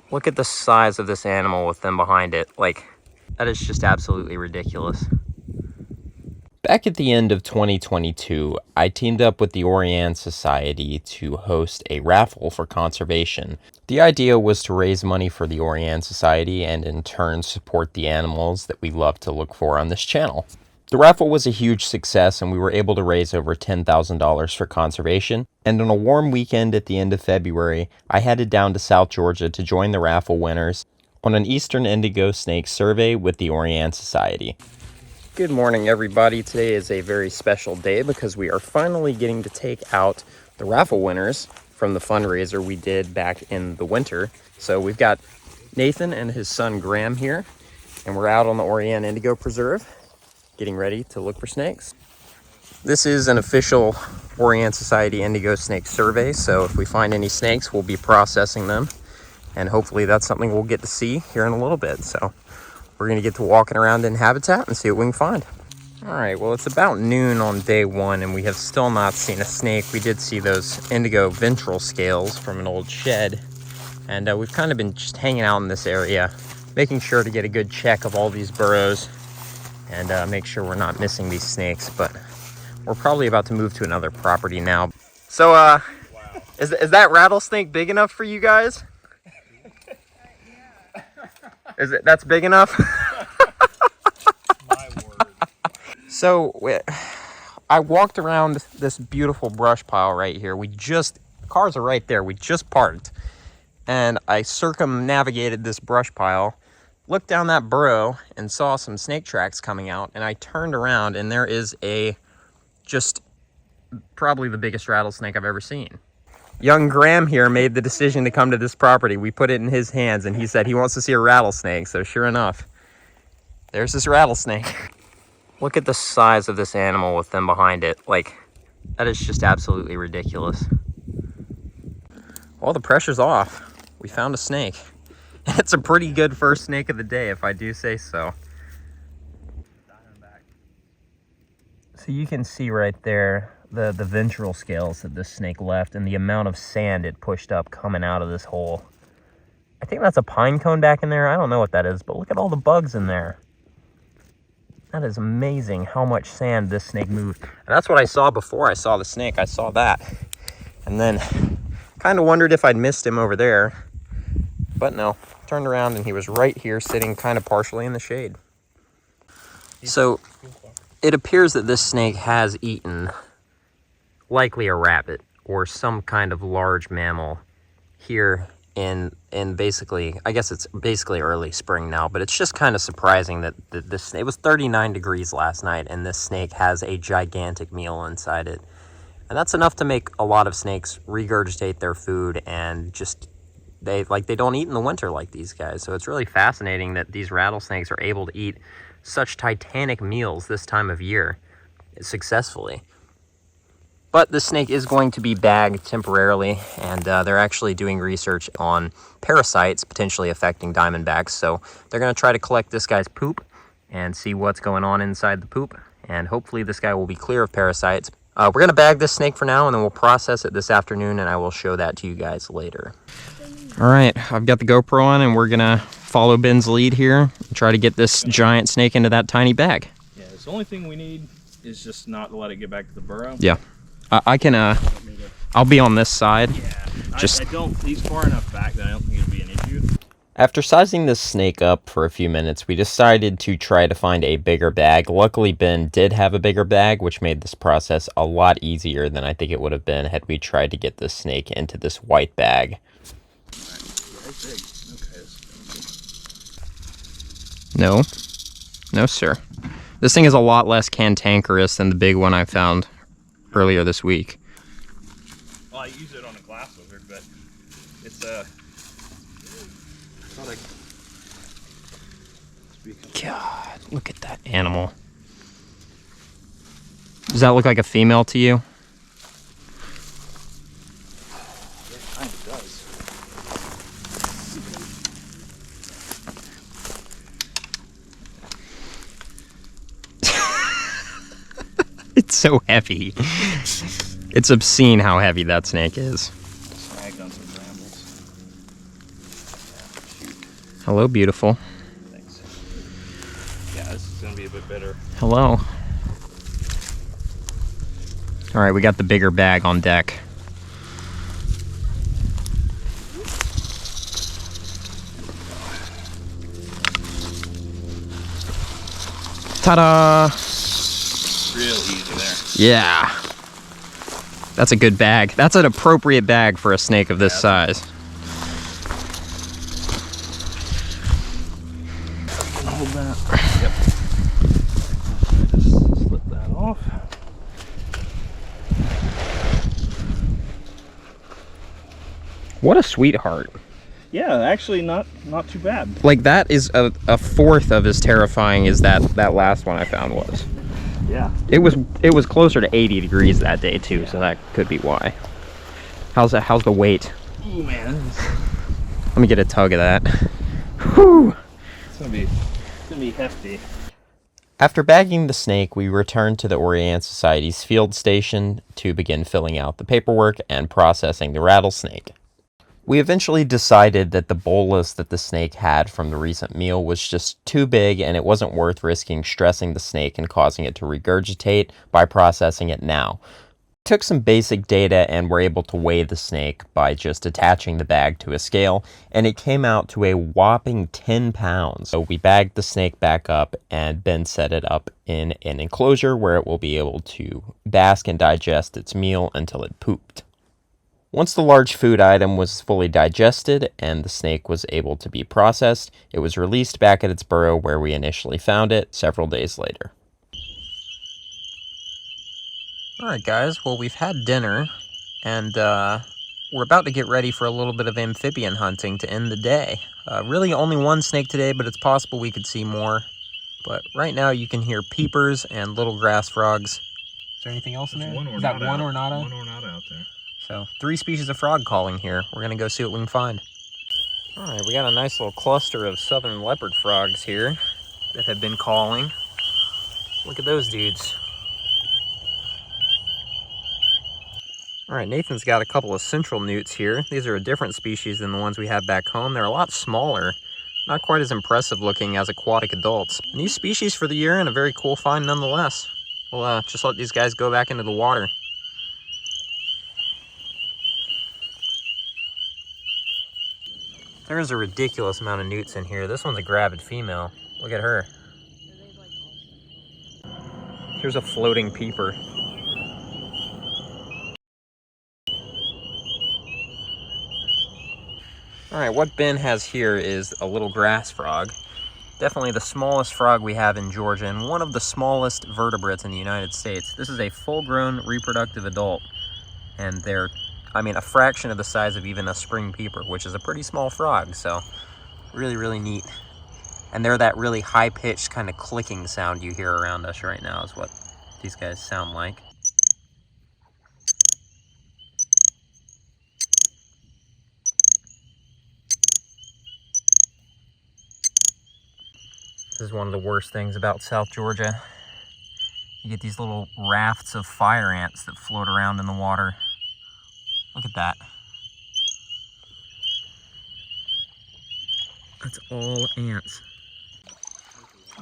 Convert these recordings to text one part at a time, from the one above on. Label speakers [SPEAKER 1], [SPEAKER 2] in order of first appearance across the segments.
[SPEAKER 1] Look at the size of this animal with them behind it. Like, that is just absolutely ridiculous. Back at the end of 2022, I teamed up with the Orianne Society to host a raffle for conservation. The idea was to raise money for the Orianne Society and in turn support the animals that we love to look for on this channel. The raffle was a huge success and we were able to raise over $10,000 for conservation. And on a warm weekend at the end of February, I headed down to South Georgia to join the raffle winners on an eastern indigo snake survey with the Orianne Society. Good morning, everybody. Today is a very special day because we are finally getting to take out the raffle winners from the fundraiser we did back in the winter. So we've got Nathan and his son Graham here, and we're out on the Orianne Indigo Preserve, getting ready to look for snakes. This is an official Orianne Society Indigo Snake Survey, so if we find any snakes, we'll be processing them, and hopefully that's something we'll get to see here in a little bit. So we're gonna get to walking around in habitat and see what we can find. All right, well, it's about noon on day one, and we have still not seen a snake. We did see those indigo ventral scales from an old shed, and we've kind of been just hanging out in this area, making sure to get a good check of all these burrows and make sure we're not missing these snakes. But we're probably about to move to another property now. So wow. is that rattlesnake big enough for you guys? That's big enough?
[SPEAKER 2] My word.
[SPEAKER 1] So I walked around this beautiful brush pile right here. Cars are right there. We just parked, and I circumnavigated this brush pile, looked down that burrow and saw some snake tracks coming out, and I turned around and there is just probably the biggest rattlesnake I've ever seen. Young Graham here made the decision to come to this property. We put it in his hands and he said he wants to see a rattlesnake. So sure enough, there's this rattlesnake. Look at the size of this animal with them behind it. Like, that is just absolutely ridiculous. Well, the pressure's off. We found a snake. It's a pretty good first snake of the day, if I do say so.
[SPEAKER 2] Diamondback.
[SPEAKER 1] So you can see right there the ventral scales that this snake left and the amount of sand it pushed up coming out of this hole. I think that's a pine cone back in there. I don't know what that is, but look at all the bugs in there. That is amazing how much sand this snake moved. And that's what I saw before I saw the snake. I saw that. And then kind of wondered if I'd missed him over there. But no, turned around and he was right here sitting kind of partially in the shade. So it appears that this snake has eaten likely a rabbit or some kind of large mammal here in basically, I guess it's basically early spring now, but it's just kind of surprising that this, it was 39 degrees last night and this snake has a gigantic meal inside it. And that's enough to make a lot of snakes regurgitate their food and just they don't eat in the winter like these guys. So it's really fascinating that these rattlesnakes are able to eat such titanic meals this time of year successfully. But this snake is going to be bagged temporarily, and they're actually doing research on parasites potentially affecting diamondbacks. So they're going to try to collect this guy's poop and see what's going on inside the poop, and hopefully this guy will be clear of parasites. We're going to bag this snake for now, and then we'll process it this afternoon, and I will show that to you guys later. All right, I've got the GoPro on, and we're going to follow Ben's lead here and try to get this giant snake into that tiny bag.
[SPEAKER 2] Yeah, the only thing we need is just not to let it get back to the burrow.
[SPEAKER 1] Yeah. I can, I'll be on this side.
[SPEAKER 2] Yeah, he's far enough back that I don't think it'll be an issue.
[SPEAKER 1] After sizing this snake up for a few minutes, we decided to try to find a bigger bag. Luckily, Ben did have a bigger bag, which made this process a lot easier than I think it would have been had we tried to get this snake into this white bag. No, sir. This thing is a lot less cantankerous than the big one I found earlier this week.
[SPEAKER 2] Well, I use it on a glass lizard, but it's
[SPEAKER 1] God, look at that animal. Does that look like a female to you?
[SPEAKER 2] Yeah, it kind of does.
[SPEAKER 1] It's so heavy. It's obscene how heavy that snake is.
[SPEAKER 2] Snagged on some brambles.
[SPEAKER 1] Hello, beautiful.
[SPEAKER 2] Thanks. Yeah, this is gonna be a bit better.
[SPEAKER 1] Hello. All right, we got the bigger bag on deck. Ta-da!
[SPEAKER 2] Real easy there.
[SPEAKER 1] Yeah. That's a good bag. That's an appropriate bag for a snake of this size.
[SPEAKER 2] Hold that. Yep. Just slip that off.
[SPEAKER 1] What a sweetheart.
[SPEAKER 2] Yeah, actually not too bad.
[SPEAKER 1] Like, that is a fourth of as terrifying as that last one I found was.
[SPEAKER 2] Yeah.
[SPEAKER 1] It was closer to 80 degrees that day too, so that could be why. How's the weight?
[SPEAKER 2] Ooh, man.
[SPEAKER 1] Let me get a tug of that. Whew.
[SPEAKER 2] It's gonna be hefty.
[SPEAKER 1] After bagging the snake, we returned to the Orianne Society's field station to begin filling out the paperwork and processing the rattlesnake. We eventually decided that the bolus that the snake had from the recent meal was just too big and it wasn't worth risking stressing the snake and causing it to regurgitate by processing it now. We took some basic data and were able to weigh the snake by just attaching the bag to a scale, and it came out to a whopping 10 pounds. So we bagged the snake back up and Ben set it up in an enclosure where it will be able to bask and digest its meal until it pooped. Once the large food item was fully digested and the snake was able to be processed, it was released back at its burrow where we initially found it several days later. Alright guys, well we've had dinner and we're about to get ready for a little bit of amphibian hunting to end the day. Really only one snake today, but it's possible we could see more. But right now you can hear peepers and little grass frogs. Is there anything else in there? Is that one or nada?
[SPEAKER 2] One or nada out there.
[SPEAKER 1] So, 3 species of frog calling here. We're going to go see what we can find. Alright, we got a nice little cluster of southern leopard frogs here that have been calling. Look at those dudes. Alright, Nathan's got a couple of central newts here. These are a different species than the ones we had back home. They're a lot smaller, not quite as impressive looking as aquatic adults. New species for the year and a very cool find nonetheless. We'll just let these guys go back into the water. There's a ridiculous amount of newts in here. This one's a gravid female. Look at her. Here's a floating peeper. Alright, what Ben has here is a little grass frog. Definitely the smallest frog we have in Georgia and one of the smallest vertebrates in the United States. This is a full-grown reproductive adult, and they're, I mean, a fraction of the size of even a spring peeper, which is a pretty small frog, so really, really neat. And they're that really high-pitched kind of clicking sound you hear around us right now is what these guys sound like. This is one of the worst things about South Georgia. You get these little rafts of fire ants that float around in the water. Look at that. That's all ants.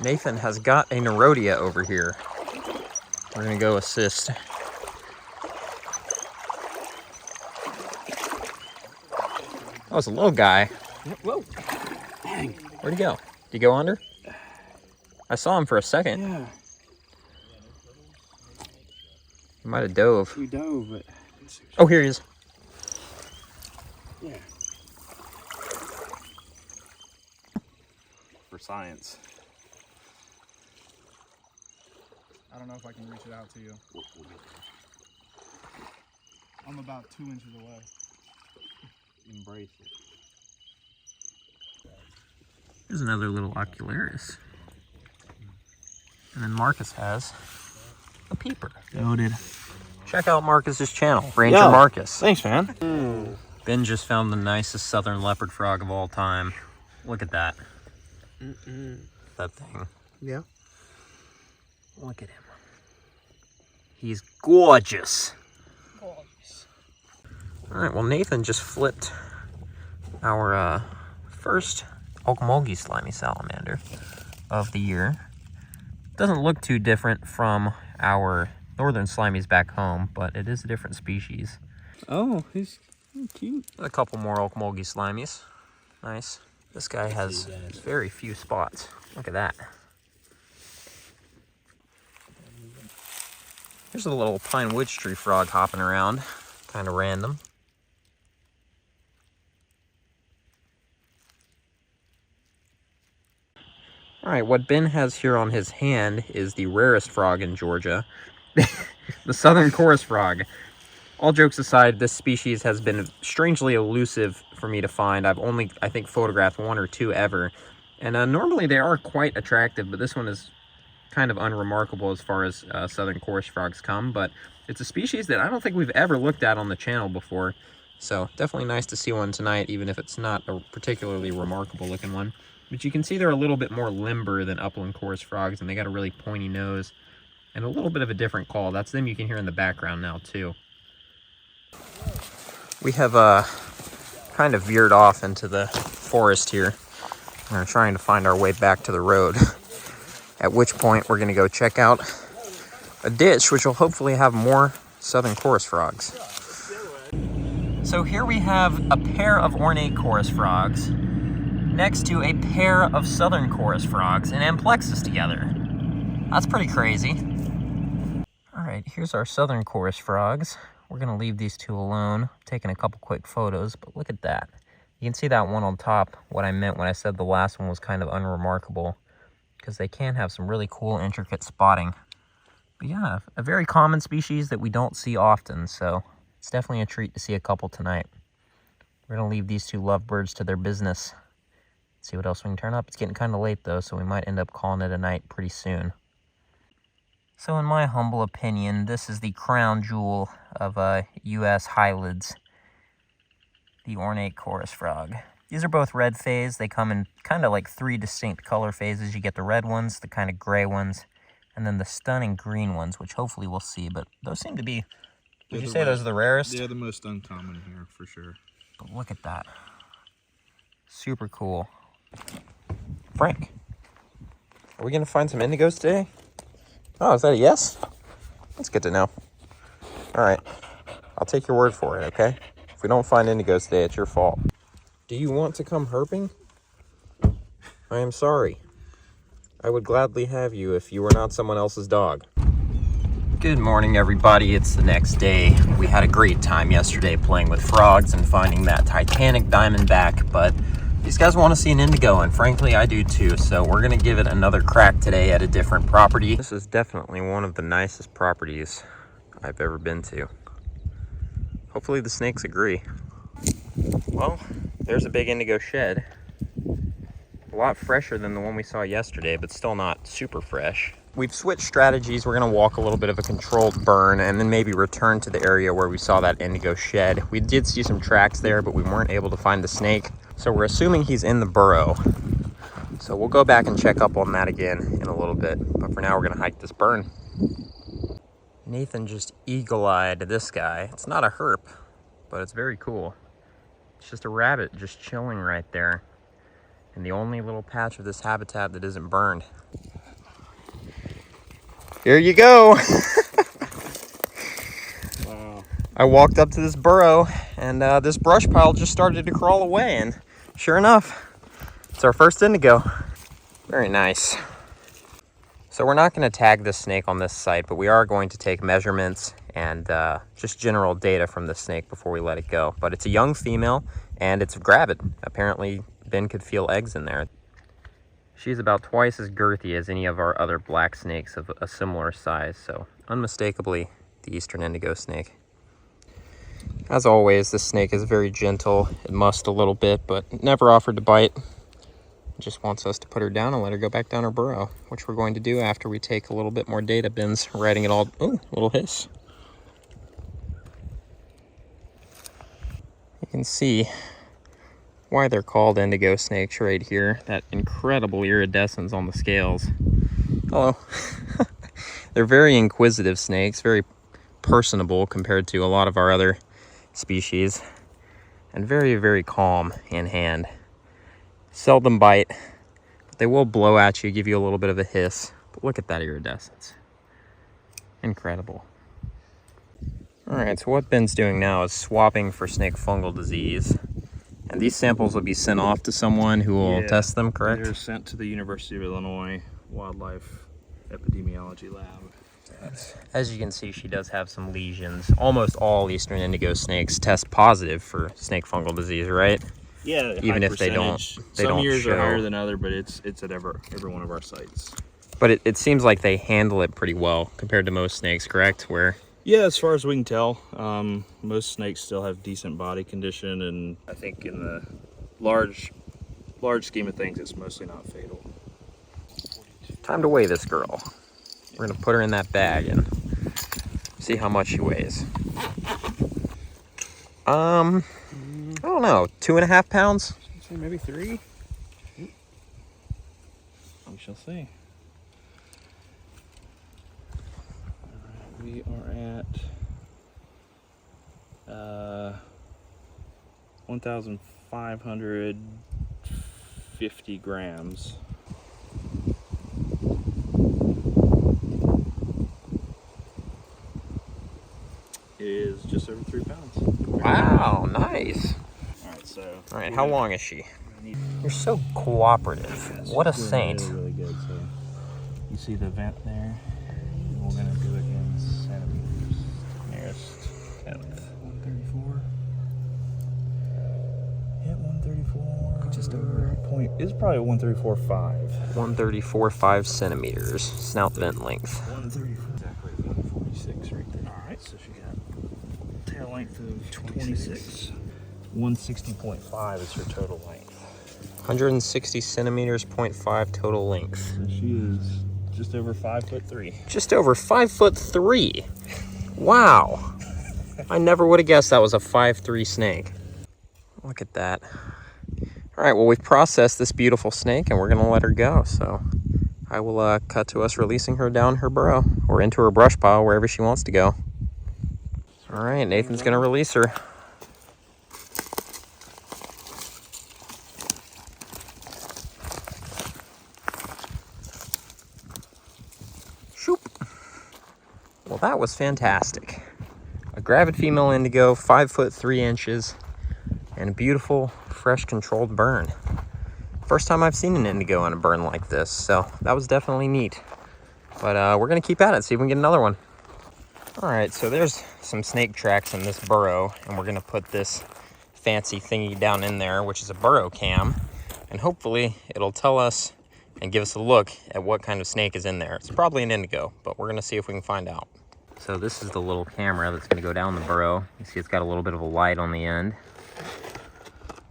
[SPEAKER 1] Nathan has got a Nerodia over here. We're gonna go assist. Oh, it's a little guy.
[SPEAKER 2] Whoa. Dang.
[SPEAKER 1] Where'd he go? Did he go under? I saw him for a second.
[SPEAKER 2] Yeah.
[SPEAKER 1] He might have dove.
[SPEAKER 2] We dove, but...
[SPEAKER 1] Oh, here he is.
[SPEAKER 2] Yeah. For science.
[SPEAKER 3] I don't know if I can reach it out to you. I'm about 2 inches away.
[SPEAKER 2] Embrace it.
[SPEAKER 1] There's another little ocularis. And then Marcus has a peeper.
[SPEAKER 2] Noted.
[SPEAKER 1] Check out Marcus's channel, Ranger
[SPEAKER 2] Yeah.
[SPEAKER 1] Marcus.
[SPEAKER 2] Thanks, man.
[SPEAKER 1] Ben just found the nicest southern leopard frog of all time. Look at that. That thing.
[SPEAKER 3] Yeah.
[SPEAKER 1] Look at him. He's gorgeous.
[SPEAKER 3] Gorgeous.
[SPEAKER 1] All right, well, Nathan just flipped our first Okmulgee slimy salamander of the year. Doesn't look too different from our northern slimies back home, but it is a different species.
[SPEAKER 2] Oh, he's cute.
[SPEAKER 1] A couple more Okmulgee slimies. Nice. This guy has very few spots. Look at that. Here's a little pine witch tree frog hopping around. Kind of random. All right, what Ben has here on his hand is the rarest frog in Georgia, the southern chorus frog. All jokes aside, this species has been strangely elusive for me to find. I've only, I think, photographed one or two ever. And normally they are quite attractive, but this one is kind of unremarkable as far as southern chorus frogs come. But it's a species that I don't think we've ever looked at on the channel before. So definitely nice to see one tonight, even if it's not a particularly remarkable looking one. But you can see they're a little bit more limber than upland chorus frogs, and they got a really pointy nose and a little bit of a different call. That's them you can hear in the background now too. We have kind of veered off into the forest here. We're trying to find our way back to the road, at which point we're going to go check out a ditch which will hopefully have more southern chorus frogs. So here we have a pair of ornate chorus frogs next to a pair of southern chorus frogs in amplexus together. That's pretty crazy. All right, here's our southern chorus frogs. We're gonna leave these two alone, taking a couple quick photos, but look at that. You can see that one on top, what I meant when I said the last one was kind of unremarkable, because they can have some really cool, intricate spotting. But yeah, a very common species that we don't see often, so it's definitely a treat to see a couple tonight. We're gonna leave these two lovebirds to their business. See what else we can turn up. It's getting kind of late though, so we might end up calling it a night pretty soon. So in my humble opinion, this is the crown jewel of U.S. hylids, the ornate chorus frog. These are both red phase. They come in kind of like three distinct color phases. You get the red ones, the kind of gray ones, and then the stunning green ones, which hopefully we'll see. But those seem to be, would you say those are the rarest?
[SPEAKER 2] They're the most uncommon here, for sure.
[SPEAKER 1] But look at that. Super cool. Frank, are we going to find some indigos today? Oh, is that a yes? That's good to know. All right. I'll take your word for it, okay? If we don't find indigos today, it's your fault. Do you want to come herping? I am sorry. I would gladly have you if you were not someone else's dog. Good morning, everybody. It's the next day. We had a great time yesterday playing with frogs and finding that titanic diamondback, but these guys want to see an indigo, and frankly, I do too. So we're going to give it another crack today at a different property. This is definitely one of the nicest properties I've ever been to. Hopefully the snakes agree. Well, there's a big indigo shed. A lot fresher than the one we saw yesterday, but still not super fresh. We've switched strategies. We're going to walk a little bit of a controlled burn and then maybe return to the area where we saw that indigo shed. We did see some tracks there, but we weren't able to find the snake. So we're assuming he's in the burrow. So we'll go back and check up on that again in a little bit. But for now, we're going to hike this burn. Nathan just eagle-eyed this guy. It's not a herp, but it's very cool. It's just a rabbit just chilling right there in the only little patch of this habitat that isn't burned. Here you go.
[SPEAKER 2] Wow.
[SPEAKER 1] I walked up to this burrow and this brush pile just started to crawl away, and sure enough, it's our first indigo. Very nice. So we're not going to tag this snake on this site, but we are going to take measurements and just general data from the snake before we let it go. But it's a young female and it's gravid. Apparently Ben could feel eggs in there. She's about twice as girthy as any of our other black snakes of a similar size, so unmistakably the eastern indigo snake. As always, this snake is very gentle. It mussed a little bit, but never offered to bite. It just wants us to put her down and let her go back down her burrow, which we're going to do after we take a little bit more data. Ben's writing it all. Ooh, little hiss. You can see why they're called indigo snakes right here. That incredible iridescence on the scales. Hello. They're very inquisitive snakes, very personable compared to a lot of our other species, and very, very calm in hand. Seldom bite, but they will blow at you, give you a little bit of a hiss. But look at that iridescence. Incredible. All right, so what Ben's doing now is swapping for snake fungal disease. And these samples will be sent off to someone who will test them, correct?
[SPEAKER 2] They're sent to the University of Illinois Wildlife Epidemiology Lab.
[SPEAKER 1] As you can see, she does have some lesions. Almost all eastern indigo snakes test positive for snake fungal disease, right?
[SPEAKER 2] Yeah,
[SPEAKER 1] even if they don't
[SPEAKER 2] Some years
[SPEAKER 1] show.
[SPEAKER 2] are higher than other, but it's at every one of our sites.
[SPEAKER 1] But it seems like they handle it pretty well compared to most snakes, correct? Where
[SPEAKER 2] Yeah, as far as we can tell, most snakes still have decent body condition, and I think in the large scheme of things, it's mostly not fatal.
[SPEAKER 1] time to weigh this girl. We're gonna put her in that bag and see how much she weighs. I don't know, 2.5 pounds?
[SPEAKER 2] I'd say maybe 3. We shall see. Alright, we are at 1,550 grams. It is just over 3 pounds.
[SPEAKER 1] Wow, nice.
[SPEAKER 2] All right,
[SPEAKER 1] How long is she? You're so cooperative. What a saint.
[SPEAKER 2] Really good. So you see the vent there? We're gonna do it in centimeters. Nearest 134. Hit 134. Just over point. It's probably 134.5.
[SPEAKER 1] 134.5 centimeters. Snout vent length.
[SPEAKER 2] 134. Exactly 146 right there. All right, so she got tail length of 26. 160.5 is her total length.
[SPEAKER 1] 160 centimeters, 0.5 total length.
[SPEAKER 2] So she is just over 5'3".
[SPEAKER 1] Just over 5'3". Wow. I never would have guessed that was a 5'3" snake. Look at that. All right, well, we've processed this beautiful snake and we're gonna let her go. So I will cut to us releasing her down her burrow or into her brush pile, wherever she wants to go. All right, Nathan's gonna release her. Shoop. Well, that was fantastic. A gravid female indigo, 5'3", and a beautiful, fresh, controlled burn. First time I've seen an indigo on a burn like this, so that was definitely neat. But we're gonna keep at it, see if we can get another one. All right, so there's some snake tracks in this burrow, and we're gonna put this fancy thingy down in there, which is a burrow cam, and hopefully it'll tell us and give us a look at what kind of snake is in there. It's probably an indigo, but we're gonna see if we can find out. So this is the little camera that's gonna go down the burrow. You see it's got a little bit of a light on the end.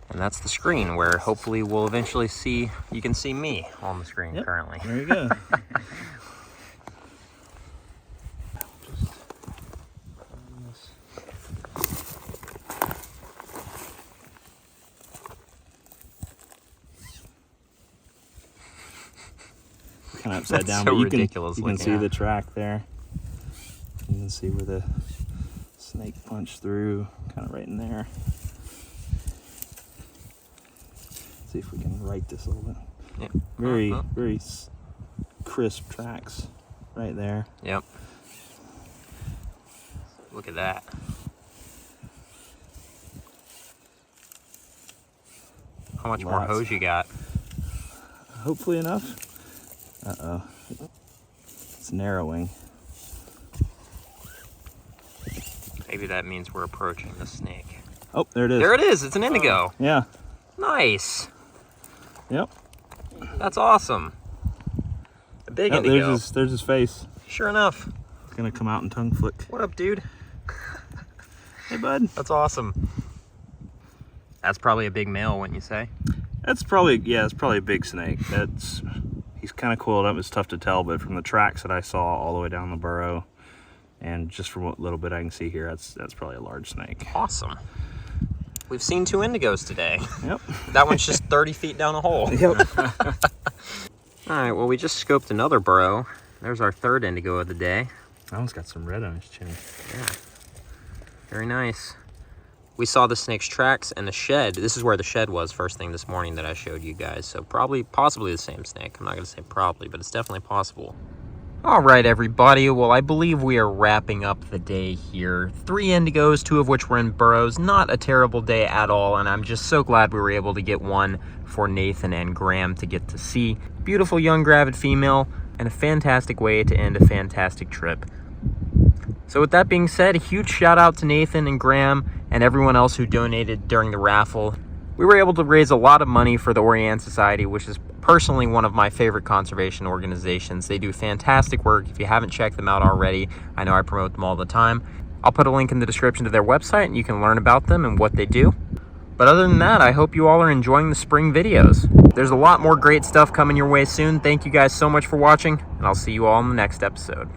[SPEAKER 1] And that's the screen where hopefully we'll eventually see, you can see me on the screen currently.
[SPEAKER 2] There you go. Kind of upside down,
[SPEAKER 1] so
[SPEAKER 2] but you
[SPEAKER 1] ridiculous
[SPEAKER 2] can see
[SPEAKER 1] looking.
[SPEAKER 2] the track there. You can see where the snake punched through, kind of right in there. See if we can right this a little bit.
[SPEAKER 1] Yep.
[SPEAKER 2] Very crisp tracks right there.
[SPEAKER 1] Yep. Look at that. How much more
[SPEAKER 2] Lots.
[SPEAKER 1] hose you got?
[SPEAKER 2] Hopefully enough. Uh-oh. It's narrowing.
[SPEAKER 1] Maybe that means we're approaching the snake.
[SPEAKER 2] Oh, there it is.
[SPEAKER 1] There it is. It's an indigo.
[SPEAKER 2] Yeah.
[SPEAKER 1] Nice.
[SPEAKER 2] Yep.
[SPEAKER 1] That's awesome. A big
[SPEAKER 2] Oh,
[SPEAKER 1] indigo.
[SPEAKER 2] there's his face.
[SPEAKER 1] Sure enough.
[SPEAKER 2] It's gonna come out and tongue flick.
[SPEAKER 1] What up, dude?
[SPEAKER 2] Hey, bud.
[SPEAKER 1] That's awesome. That's probably a big male, wouldn't you say?
[SPEAKER 2] That's probably, yeah, it's probably a big snake. He's kind of coiled up. It's tough to tell, but from the tracks that I saw all the way down the burrow, and just from what little bit I can see here, that's probably a large snake.
[SPEAKER 1] Awesome. We've seen 2 indigos today.
[SPEAKER 2] Yep.
[SPEAKER 1] That one's just 30 feet down a hole.
[SPEAKER 2] Yep.
[SPEAKER 1] All right, well, we just scoped another burrow. There's our 3rd indigo of the day.
[SPEAKER 2] That one's got some red on his chin.
[SPEAKER 1] Yeah. Very nice. We saw the snake's tracks and the shed. This is where the shed was first thing this morning that I showed you guys. So possibly the same snake. I'm not going to say probably, but it's definitely possible. All right, everybody. Well, I believe we are wrapping up the day here. 3 indigos, 2 of which were in burrows. Not a terrible day at all, and I'm just so glad we were able to get one for Nathan and Graham to get to see. Beautiful young gravid female, and a fantastic way to end a fantastic trip. So with that being said, a huge shout out to Nathan and Graham and everyone else who donated during the raffle. We were able to raise a lot of money for the Orianne Society, which is personally one of my favorite conservation organizations. They do fantastic work. If you haven't checked them out already, I know I promote them all the time. I'll put a link in the description to their website and you can learn about them and what they do. But other than that, I hope you all are enjoying the spring videos. There's a lot more great stuff coming your way soon. Thank you guys so much for watching, and I'll see you all in the next episode.